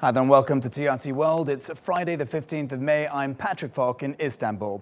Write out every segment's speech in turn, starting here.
Hi there and welcome to TRT World. It's Friday the 15th of May. I'm Patrick Falk in Istanbul.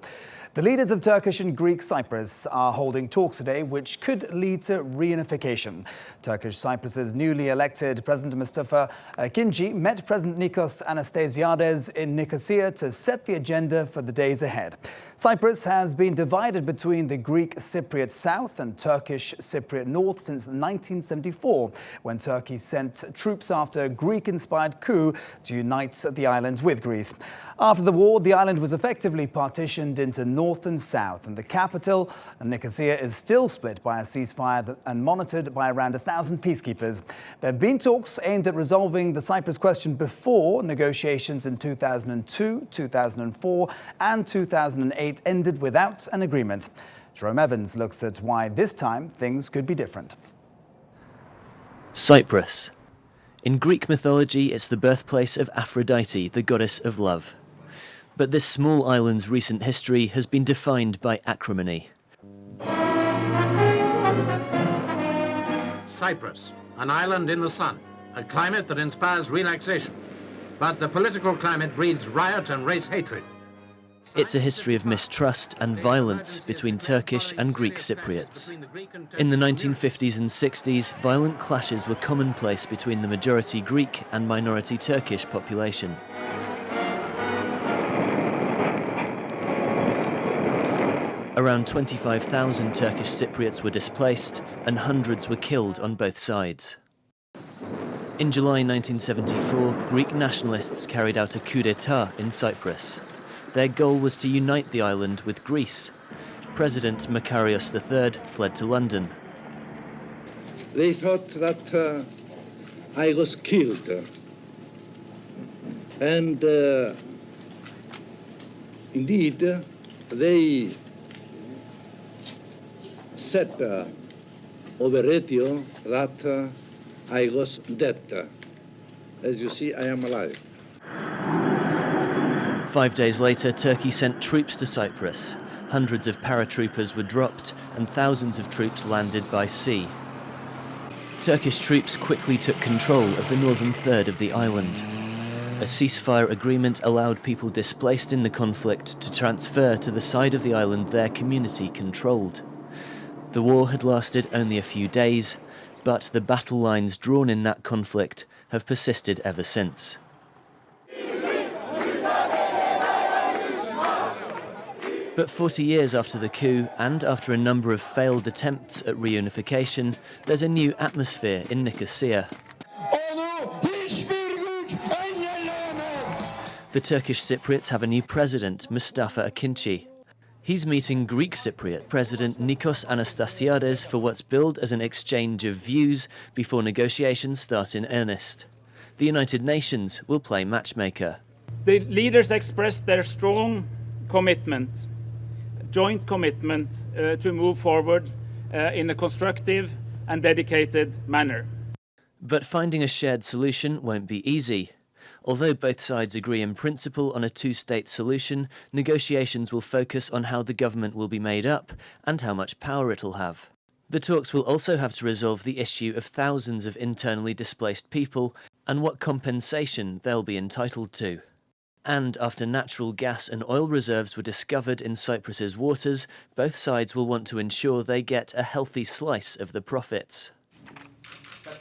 The leaders of Turkish and Greek Cyprus are holding talks today which could lead to reunification. Turkish Cyprus's newly elected President Mustafa Akinci met President Nikos Anastasiades in Nicosia to set the agenda for the days ahead. Cyprus has been divided between the Greek Cypriot South and Turkish Cypriot North since 1974, when Turkey sent troops after a Greek-inspired coup to unite the island with Greece. After the war, the island was effectively partitioned into north and south, and the capital, Nicosia, is still split by a ceasefire and monitored by around 1,000 peacekeepers. There have been talks aimed at resolving the Cyprus question before. Negotiations in 2002, 2004 and 2008 ended without an agreement. Jerome Evans looks at why this time things could be different. Cyprus. In Greek mythology, it's the birthplace of Aphrodite, the goddess of love. But this small island's recent history has been defined by acrimony. Cyprus, an island in the sun, a climate that inspires relaxation. But the political climate breeds riot and race hatred. It's a history of mistrust and violence between Turkish and Greek Cypriots. In the 1950s and 60s, violent clashes were commonplace between the majority Greek and minority Turkish population. Around 25,000 Turkish Cypriots were displaced and hundreds were killed on both sides. In July 1974, Greek nationalists carried out a coup d'etat in Cyprus. Their goal was to unite the island with Greece. President Makarios III fled to London. They thought that I was killed. And indeed, they said over radio that I was dead. As you see, I am alive. 5 days later, Turkey sent troops to Cyprus. Hundreds of paratroopers were dropped and thousands of troops landed by sea. Turkish troops quickly took control of the northern third of the island. A ceasefire agreement allowed people displaced in the conflict to transfer to the side of the island their community controlled. The war had lasted only a few days, but the battle lines drawn in that conflict have persisted ever since. But 40 years after the coup, and after a number of failed attempts at reunification, there's a new atmosphere in Nicosia. The Turkish Cypriots have a new president, Mustafa Akinci. He's meeting Greek Cypriot President Nikos Anastasiades for what's billed as an exchange of views before negotiations start in earnest. The United Nations will play matchmaker. The leaders expressed their strong commitment, joint commitment to move forward in a constructive and dedicated manner. But finding a shared solution won't be easy. Although both sides agree in principle on a two-state solution, negotiations will focus on how the government will be made up and how much power it'll have. The talks will also have to resolve the issue of thousands of internally displaced people and what compensation they'll be entitled to. And after natural gas and oil reserves were discovered in Cyprus's waters, both sides will want to ensure they get a healthy slice of the profits.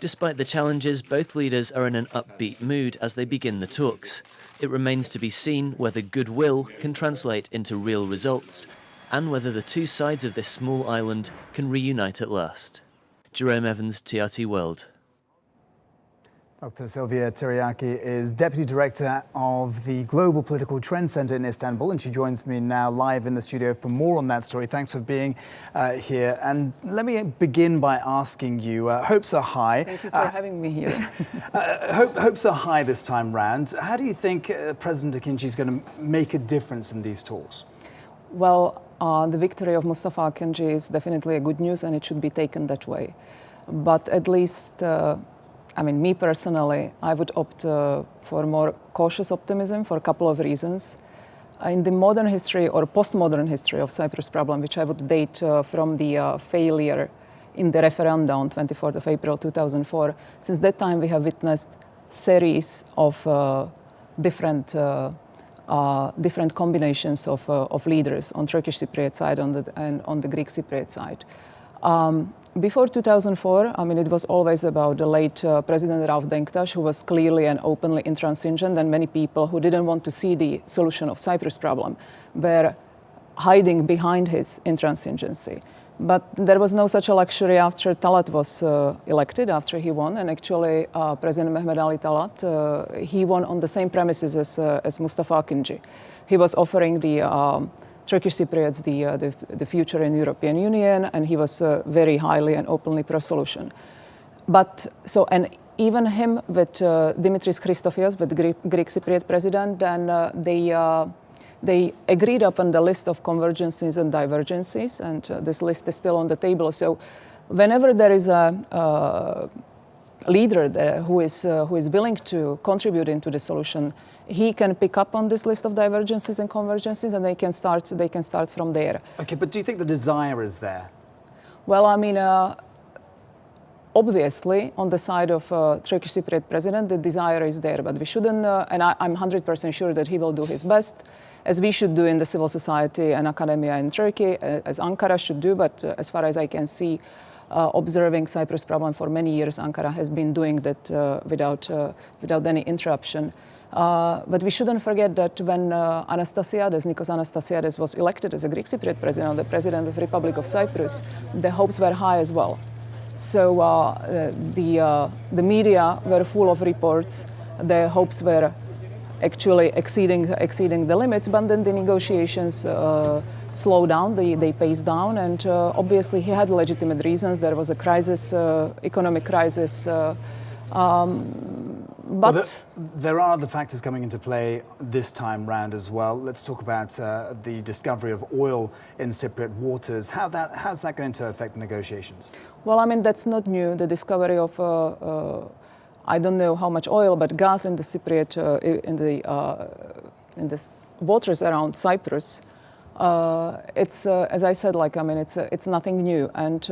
Despite the challenges, both leaders are in an upbeat mood as they begin the talks. It remains to be seen whether goodwill can translate into real results and whether the two sides of this small island can reunite at last. Jerome Evans, TRT World. Dr. Sylvia Tiryaki is Deputy Director of the Global Political Trend Center in Istanbul, and she joins me now live in the studio for more on that story. Thanks for being here. And let me begin by asking you, hopes are high. Thank you for having me here. Hopes are high this time round. How do you think President Akinci is going to make a difference in these talks? Well, the victory of Mustafa Akinci is definitely a good news, and it should be taken that way. But at least me personally, I would opt for more cautious optimism for a couple of reasons. In the modern history or postmodern history of Cyprus problem, which I would date from the failure in the referendum on 24th of April 2004, since that time we have witnessed series of different combinations of leaders on Turkish Cypriot side and on the Greek Cypriot side. Before 2004, I mean, it was always about the late President Rauf Denktash, who was clearly and openly intransigent, and many people who didn't want to see the solution of Cyprus problem were hiding behind his intransigency. But there was no such a luxury after Talat was elected, after he won, and actually President Mehmet Ali Talat, he won on the same premises as Mustafa Akinci. He was offering the Turkish Cypriots the future in European Union, and he was very highly and openly pro-solution. But so, and even him with Dimitris Christofias, with the Greek Cypriot president, and they agreed upon the list of convergences and divergences, and this list is still on the table. So whenever there is a leader there who is willing to contribute into the solution, he can pick up on this list of divergences and convergences, and they can start from there. Okay, but do you think the desire is there? Well, I mean, obviously, on the side of Turkish Cypriot president, the desire is there, but we shouldn't, and I'm 100% sure that he will do his best, as we should do in the civil society and academia in Turkey, as Ankara should do, but as far as I can see, observing Cyprus problem for many years, Ankara has been doing that without any interruption. But we shouldn't forget that when Nikos Anastasiades was elected as a Greek Cypriot president, the president of the Republic of Cyprus, the hopes were high as well. So the media were full of reports. The hopes were actually exceeding the limits, but then the negotiations slowed down, they paced down, and obviously he had legitimate reasons. There was a crisis, economic crisis, but well, there are other factors coming into play this time round as well. Let's talk about the discovery of oil in Cypriot waters. How's that going to affect the negotiations? Well, I mean, that's not new. The discovery of I don't know how much oil, but gas in the Cypriot, in the waters around Cyprus. It's as I said, like, I mean, it's nothing new, and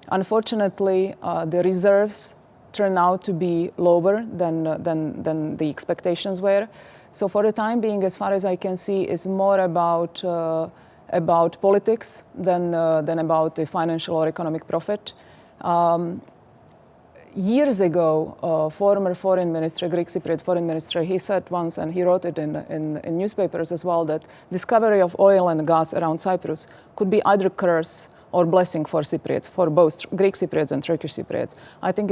unfortunately, the reserves turn out to be lower than the expectations were. So for the time being, as far as I can see, it's more about politics than about the financial or economic profit. Years ago, former foreign minister, Greek Cypriot foreign minister, he said once, and he wrote it in newspapers as well, that discovery of oil and gas around Cyprus could be either curse or blessing for Cypriots, for both Greek Cypriots and Turkish Cypriots. I think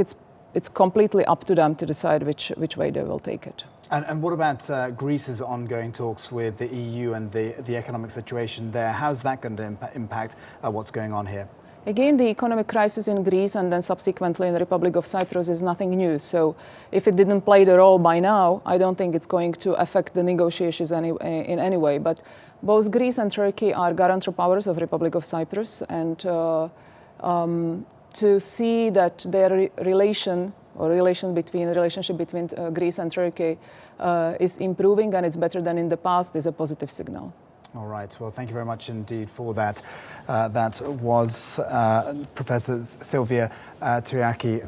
it's completely up to them to decide which way they will take it. And what about Greece's ongoing talks with the EU and the economic situation there? How's that going to impact what's going on here? Again, the economic crisis in Greece and then subsequently in the Republic of Cyprus is nothing new. So if it didn't play the role by now, I don't think it's going to affect the negotiations in any way. But both Greece and Turkey are guarantor powers of Republic of Cyprus, and to see that their relationship between Greece and Turkey is improving and it's better than in the past is a positive signal. All right. Well, thank you very much indeed for that. That was Professor Sylvia Tiryaki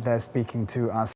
there speaking to us.